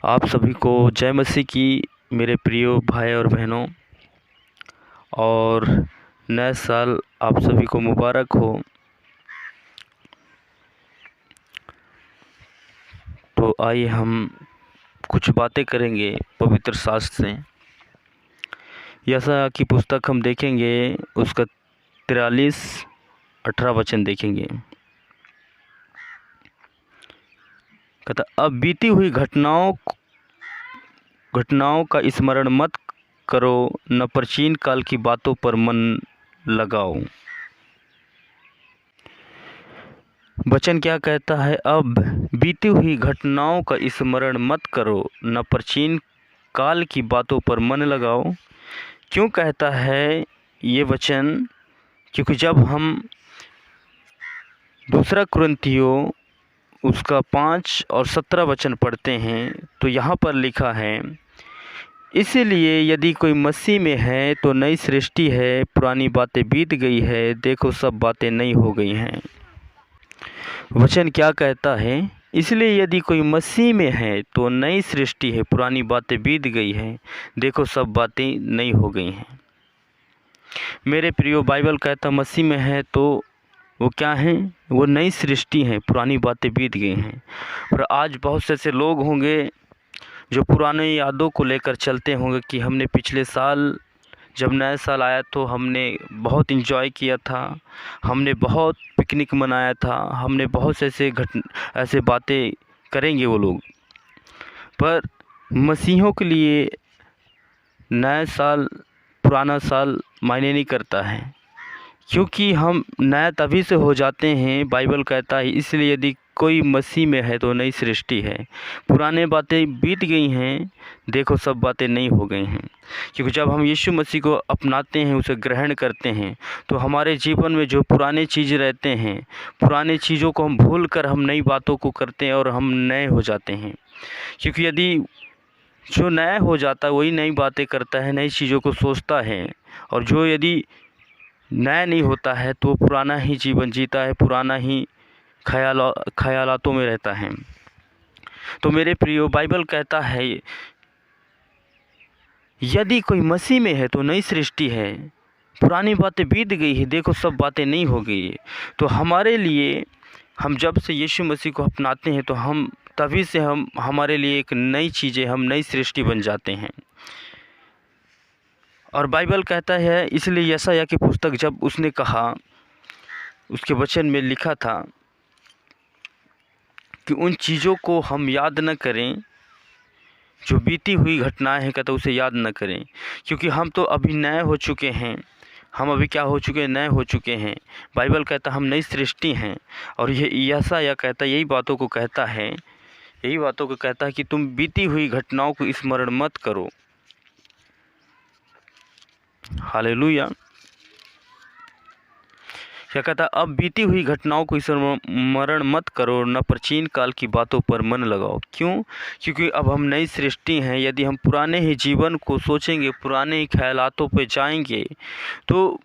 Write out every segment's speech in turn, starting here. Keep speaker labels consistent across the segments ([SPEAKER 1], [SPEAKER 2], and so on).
[SPEAKER 1] आप सभी को जय मसीह की मेरे प्रिय भाई और बहनों। और नया साल आप सभी को मुबारक हो। तो आइए हम कुछ बातें करेंगे पवित्र शास्त्र से। यशायाह की पुस्तक हम देखेंगे, उसका 43-18 वचन देखेंगे। कहता, अब बीती हुई घटनाओं का स्मरण मत करो, न प्राचीन काल की बातों पर मन लगाओ। वचन क्या कहता है? अब बीती हुई घटनाओं का स्मरण मत करो, न प्राचीन काल की बातों पर मन लगाओ। क्यों कहता है ये वचन? क्योंकि जब हम दूसरा कुरिन्थियों उसका 5 और 17 वचन पढ़ते हैं तो यहाँ पर लिखा है, इसीलिए यदि कोई मसीह में है तो नई सृष्टि है, पुरानी बातें बीत गई है, देखो सब बातें नई हो गई हैं। वचन क्या कहता है? इसलिए यदि कोई मसीह में है तो नई सृष्टि है, पुरानी बातें बीत गई है, देखो सब बातें नई हो गई हैं। मेरे प्रियो, बाइबल कहता मसीह में है तो वो क्या हैं? वो नई सृष्टि हैं, पुरानी बातें बीत गई हैं। पर आज बहुत से ऐसे लोग होंगे जो पुराने यादों को लेकर चलते होंगे कि हमने पिछले साल जब नया साल आया तो हमने बहुत एंजॉय किया था, हमने बहुत पिकनिक मनाया था, हमने बहुत से ऐसे बातें करेंगे वो लोग। पर मसीहों के लिए नया साल पुराना साल मायने नहीं करता है, क्योंकि हम नया तभी से हो जाते हैं। बाइबल कहता है इसलिए यदि कोई मसीह में है तो नई सृष्टि है, पुराने बातें बीत गई हैं, देखो सब बातें नई हो गई हैं। क्योंकि जब हम यीशु मसीह को अपनाते हैं, उसे ग्रहण करते हैं, तो हमारे जीवन में जो पुराने चीज़ रहते हैं, पुराने चीज़ों को हम भूल कर हम नई बातों को करते हैं और हम नए हो जाते हैं। क्योंकि यदि जो नया हो जाता है वही नई बातें करता है, नई चीज़ों को सोचता है, और जो यदि नया नहीं होता है तो पुराना ही जीवन जीता है, पुराना ही ख्यालातों में रहता है। तो मेरे प्रियो, बाइबल कहता है यदि कोई मसीह में है तो नई सृष्टि है, पुरानी बातें बीत गई है, देखो सब बातें नई हो गई है। तो हमारे लिए, हम जब से यीशु मसीह को अपनाते हैं तो हम तभी से हमारे लिए एक नई चीज़ें, हम नई सृष्टि बन जाते हैं। और बाइबल कहता है, इसलिए यशायाह की पुस्तक जब उसने कहा, उसके वचन में लिखा था कि उन चीज़ों को हम याद न करें जो बीती हुई घटनाएं हैं, कहता उसे याद न करें, क्योंकि हम तो अभी नए हो चुके हैं। हम अभी क्या हो चुके हैं? नए हो चुके हैं। बाइबल कहता हम नई सृष्टि हैं। और ये यशायाह कहता, यही बातों को कहता है, यही बातों को कहता है कि तुम बीती हुई घटनाओं को स्मरण मत करो। हालेलुया। क्या कहता? अब बीती हुई घटनाओं को स्मरण मत करो, न प्राचीन काल की बातों पर मन लगाओ। क्यों? क्योंकि अब हम नई सृष्टि हैं। यदि हम पुराने ही जीवन को सोचेंगे, पुराने ही ख्यालातों पे जाएंगे, तो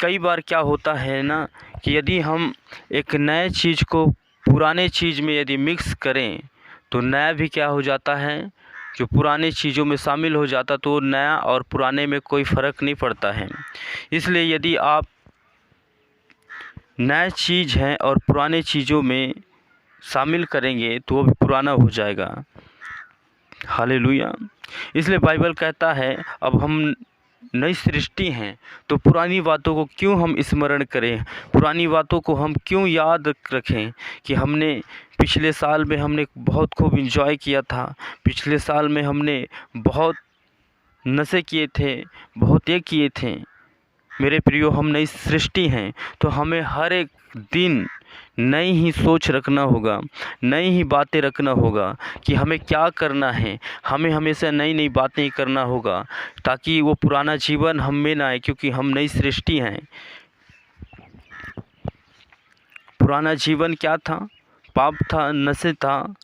[SPEAKER 1] कई बार क्या होता है ना कि यदि हम एक नए चीज़ को पुराने चीज़ में यदि मिक्स करें तो नया भी क्या हो जाता है, जो पुराने चीज़ों में शामिल हो जाता, तो नया और पुराने में कोई फ़र्क नहीं पड़ता है। इसलिए यदि आप नया चीज़ है और पुराने चीज़ों में शामिल करेंगे तो वो भी पुराना हो जाएगा। हालेलुया। इसलिए बाइबल कहता है अब हम नई सृष्टि हैं, तो पुरानी बातों को क्यों हम स्मरण करें, पुरानी बातों को हम क्यों याद रखें कि हमने पिछले साल में हमने बहुत खूब एंजॉय किया था, पिछले साल में हमने बहुत नशे किए थे, बहुत ये किए थे। मेरे प्रियो, हम नई सृष्टि हैं तो हमें हर एक दिन नई ही सोच रखना होगा, नई ही बातें रखना होगा कि हमें क्या करना है। हमें हमेशा नई नई बातें करना होगा ताकि वो पुराना जीवन हम में ना आए, क्योंकि हम नई सृष्टि हैं। पुराना जीवन क्या था? पाप था, नशे था,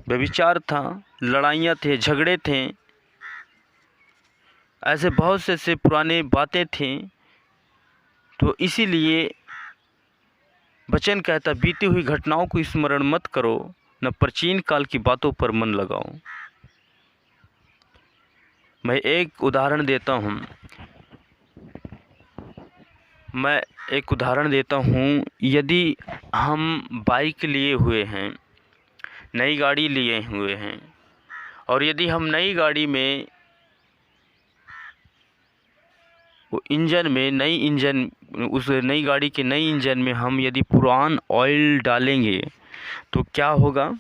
[SPEAKER 1] व्यभिचार था, लड़ाइयाँ थे, झगड़े थे, ऐसे बहुत से पुराने बातें थी। तो इसीलिए वचन कहता बीती हुई घटनाओं को स्मरण मत करो, न प्राचीन काल की बातों पर मन लगाओ। मैं एक उदाहरण देता हूँ। यदि हम बाइक लिए हुए हैं, नई गाड़ी लिए हुए हैं, और यदि हम नई गाड़ी में उस नई गाड़ी के नई इंजन में हम यदि पुरान ऑयल डालेंगे तो क्या होगा?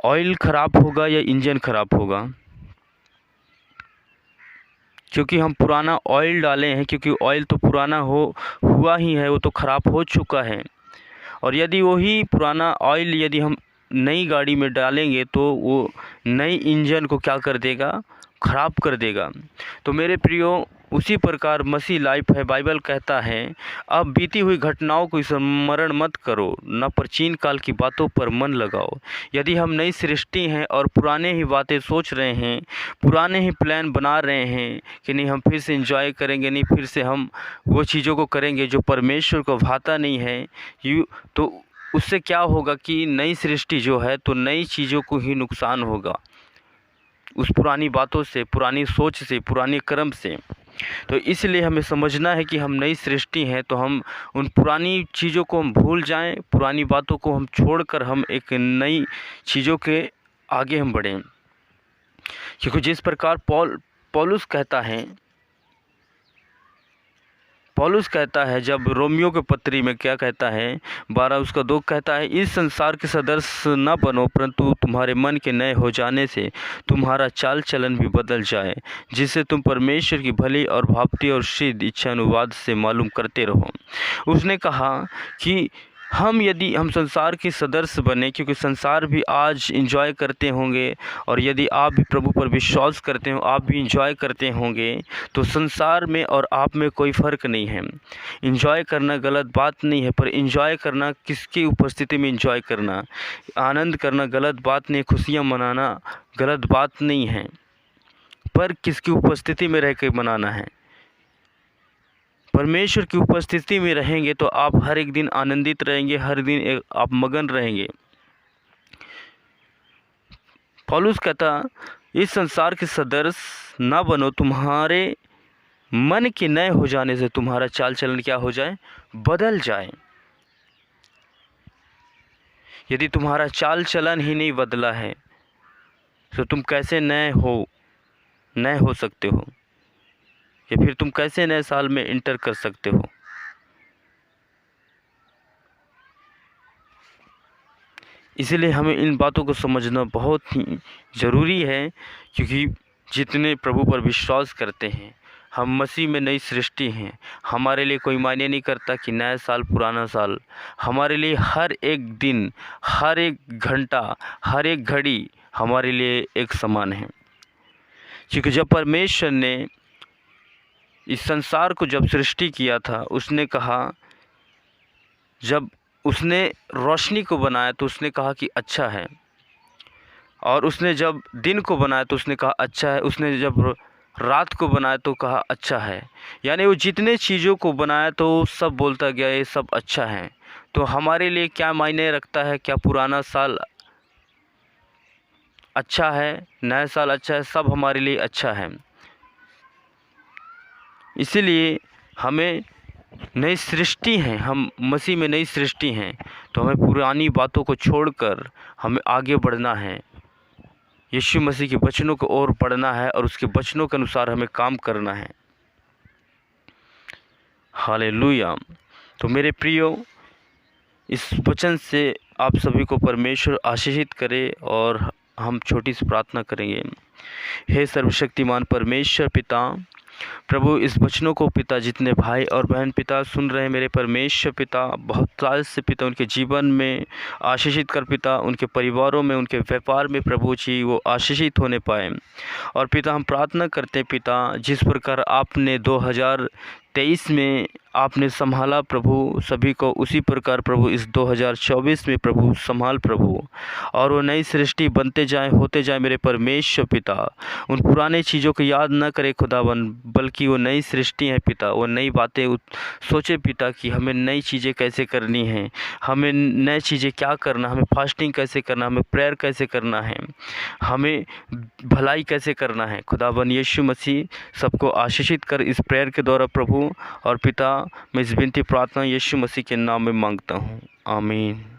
[SPEAKER 1] ऑयल ख़राब होगा या इंजन ख़राब होगा? क्योंकि हम पुराना ऑयल डाले हैं, क्योंकि ऑयल तो पुराना हुआ ही है, वो तो ख़राब हो चुका है। और यदि वही पुराना ऑयल यदि हम नई गाड़ी में डालेंगे तो वो नई इंजन को क्या कर देगा? ख़राब कर देगा। तो मेरे प्रियो, उसी प्रकार मसीह लाइफ है। बाइबल कहता है, अब बीती हुई घटनाओं को स्मरण मत करो, न प्राचीन काल की बातों पर मन लगाओ। यदि हम नई सृष्टि हैं और पुराने ही बातें सोच रहे हैं, पुराने ही प्लान बना रहे हैं कि नहीं हम फिर से एंजॉय करेंगे, नहीं फिर से हम वो चीज़ों को करेंगे जो परमेश्वर को भाता नहीं है, तो उससे क्या होगा कि नई सृष्टि जो है तो नई चीज़ों को ही नुकसान होगा, उस पुरानी बातों से, पुरानी सोच से, पुराने कर्म से। तो इसलिए हमें समझना है कि हम नई सृष्टि हैं, तो हम उन पुरानी चीज़ों को हम भूल जाएं, पुरानी बातों को हम छोड़कर हम एक नई चीज़ों के आगे हम बढ़ें। क्योंकि जिस प्रकार पौलुस कहता है जब रोमियो के पत्री में क्या कहता है, 12:2 कहता है, इस संसार के सदस्य न बनो, परंतु तुम्हारे मन के नए हो जाने से तुम्हारा चाल चलन भी बदल जाए, जिससे तुम परमेश्वर की भली और भावती और सिद्ध इच्छा अनुवाद से मालूम करते रहो। उसने कहा कि यदि हम संसार के सदस्य बने, क्योंकि संसार भी आज एंजॉय करते होंगे, और यदि आप भी प्रभु पर विश्वास करते हो, आप भी एंजॉय करते होंगे, तो संसार में और आप में कोई फ़र्क नहीं है। एंजॉय करना गलत बात नहीं है, पर एंजॉय करना किसकी उपस्थिति में एंजॉय करना, आनंद करना गलत बात नहीं, खुशियाँ मनाना गलत बात नहीं है, पर किसकी उपस्थिति में रह के मनाना है। परमेश्वर की उपस्थिति में रहेंगे तो आप हर एक दिन आनंदित रहेंगे, हर दिन आप मगन रहेंगे। पौलुस कहता, इस संसार के सदस्य न बनो, तुम्हारे मन के नए हो जाने से तुम्हारा चाल चलन क्या हो जाए? बदल जाए। यदि तुम्हारा चाल चलन ही नहीं बदला है तो तुम कैसे नए हो सकते हो, या फिर तुम कैसे नए साल में इंटर कर सकते हो? इसलिए हमें इन बातों को समझना बहुत ही ज़रूरी है, क्योंकि जितने प्रभु पर विश्वास करते हैं, हम मसीह में नई सृष्टि हैं। हमारे लिए कोई मायने नहीं करता कि नया साल पुराना साल, हमारे लिए हर एक दिन, हर एक घंटा, हर एक घड़ी हमारे लिए एक समान है। क्योंकि जब परमेश्वर ने इस संसार को जब सृष्टि किया था, उसने कहा, जब उसने रोशनी को बनाया तो उसने कहा कि अच्छा है, और उसने जब दिन को बनाया तो उसने कहा अच्छा है, उसने जब रात को बनाया तो कहा अच्छा है। यानी वो जितने चीज़ों को बनाया तो सब बोलता गया ये सब अच्छा है। तो हमारे लिए क्या मायने रखता है, क्या पुराना साल अच्छा है, नया साल अच्छा है, सब हमारे लिए अच्छा है। इसीलिए हमें नई सृष्टि हैं, हम मसीह में नई सृष्टि हैं, तो हमें पुरानी बातों को छोड़कर हमें आगे बढ़ना है, यीशु मसीह के वचनों को ओर पढ़ना है, और उसके वचनों के अनुसार हमें काम करना है। हालेलुया। तो मेरे प्रियो, इस वचन से आप सभी को परमेश्वर आशीषित करे, और हम छोटी सी प्रार्थना करेंगे। हे सर्वशक्तिमान परमेश्वर पिता प्रभु, इस वचनों को पिता, जितने भाई और बहन पिता सुन रहे हैं, मेरे परमेश्वर पिता, बहुत साल से पिता उनके जीवन में आशीषित कर पिता, उनके परिवारों में, उनके व्यापार में प्रभु जी वो आशीषित होने पाए। और पिता हम प्रार्थना करते हैं पिता, जिस प्रकार आपने 2023 में आपने संभाला प्रभु सभी को, उसी प्रकार प्रभु इस 2024 में प्रभु संभाल प्रभु, और वो नई सृष्टि बनते जाए, होते जाए मेरे परमेश्वर पिता। उन पुराने चीज़ों को याद न करे खुदावन, बल्कि वो नई सृष्टि है पिता। वो नई बातें सोचे पिता कि हमें नई चीज़ें कैसे करनी है, हमें नई चीज़ें क्या करना, हमें फास्टिंग कैसे करना, हमें प्रेयर कैसे करना है, हमें भलाई कैसे करना है। खुदावन यीशु मसीह सबको आशीषित कर इस प्रेयर के द्वारा प्रभु। और पिता, मैं इस विनती प्रार्थना यीशु मसीह के नाम में मांगता हूँ, आमीन।